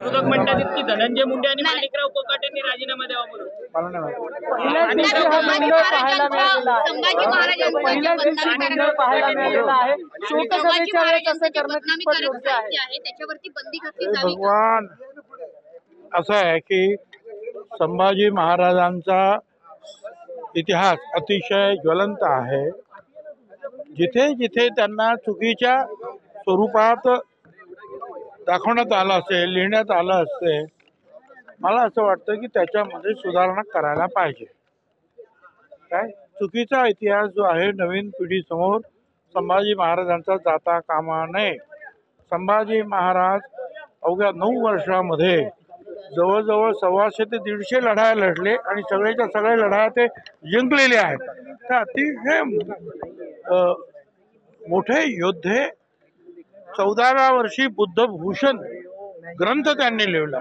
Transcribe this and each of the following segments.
विरोधक म्हणतात की धनंजय मुंडे आणि माणिकराव कोकाटेंनी राजीनामा द्यावा म्हणून. संभाजी भगवान असं आहे की संभाजी महाराजांचा इतिहास अतिशय ज्वलंत आहे। जिथे जिथे त्यांना चुकीच्या स्वरूपात दाखवण्यात आलं असेल, लिहिण्यात आलं असेल, मला असं वाटतं की त्याच्यामध्ये सुधारणा करायला पाहिजे। काय चुकीचा इतिहास जो आहे नवीन पिढीसमोर संभाजी महाराजांचा जाता कामा नये। संभाजी महाराज अवघ्या 9 वर्षामध्ये जवळजवळ 125 ते 150 लढाया लढले आणि सगळ्याच्या सगळ्या लढाया ते जिंकलेले आहेत। तर अतिशय मोठे योद्धे 14व्या वर्षी बुद्धभूषण ग्रंथ त्यांनी लिहिला।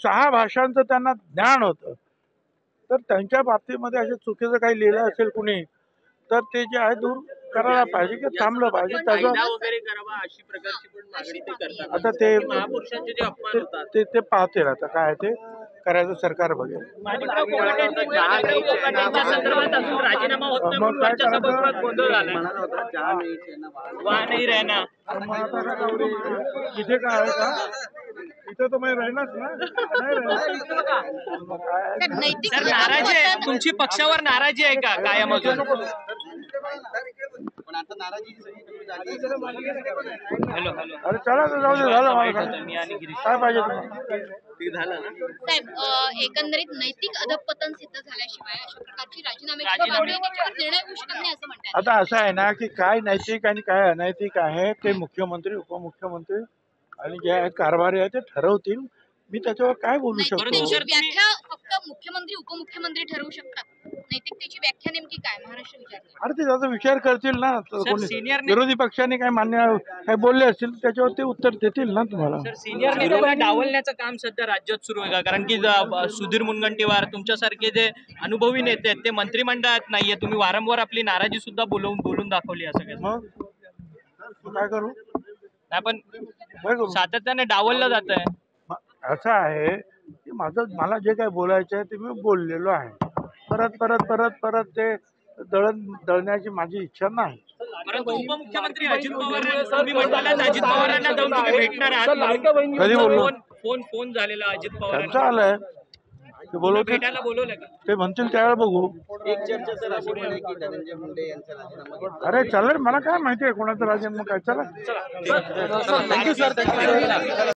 6 भाषांचं त्यांना ज्ञान होतं। तर त्यांच्या बाबतीमध्ये असे चुकीचं काही लिहिलं असेल कुणी तर ते जे आहे दूर करायला पाहिजे की थांबलं पाहिजे। त्याचं आता ते महापुरुषांचे जे अपमान होतात ते पाहतील आता काय ते करायचं सरकार बघेल। राजीनामा होत नाही म्हणून वरच्या सभागृहात गोंधळ झालाय। वहां नहीं रहना इथे काय आहे का इथे तर मी राहणारच ना सर नाराजी आहे तुमची पक्षावर नाराजी आहे का कायम अजून? हॅलो अरे चला जाऊ दे झालं मला काय पाहिजे तुम्हाला साहेब एकंदरीत नैतिक अधपतन सिद्ध झाल्याशिवाय अशा प्रकारची राजीनाम्याची मागणी त्याच्यावर निर्णय होऊ शकत नाही असं म्हणतात। आता असं आहे ना की काय नैतिक आणि काय अनैतिक आहे ते मुख्यमंत्री उपमुख्यमंत्री आणि जे आहेत कारभारी आहे ते ठरवतील। मी त्याच्यावर काय बोलू शकतो? व्याख्या फक्त मुख्यमंत्री उपमुख्यमंत्री ठरवू शकतात। नैतिकतेची व्याख्या नेमकी काय महाराष्ट्र विचारली? अरे ते त्याचा विचार करतील ना। विरोधी पक्षांनी काय मान्य काय बोलले असतील त्याच्यावर ते उत्तर देतील ना तुम्हाला। सिनियर नेत्यांना डावलण्याचं काम सध्या राज्यात सुरू आहे का? कारण की सुधीर मुनगंटीवार तुमच्यासारखे जे अनुभवी नेते आहेत ते मंत्रिमंडळात नाहीये। तुम्ही वारंवार आपली नाराजी सुद्धा बोलून दाखवली असं काय? मग काय करू? आपण सातत्याने डावललं जात आहे। असं आहे की मला जे काय बोलायचं आहे ते मी बोललेलो आहे। परत परत परत परत ते दळण्याची माझी इच्छा नाही। परंतु उपमुख्यमंत्री अजित पवार तुम्ही म्हणालात अजित पवारांना जाऊन तुम्ही भेटणार आहात। कधी बोललो? फोन झालेला अजित पवार त्यांचा आलाय ते बोलवते भेटायला बोलवलं का? ते म्हणतील त्यावेळेला बघू। एक चर्चा सर अशी म्हणे की धनंजय मुंडे यांचा राजीनामा अरे चालेल मला काय माहिती आहे कोणाचा राजीनामा काय। चला थँक्यू सर थँक्यू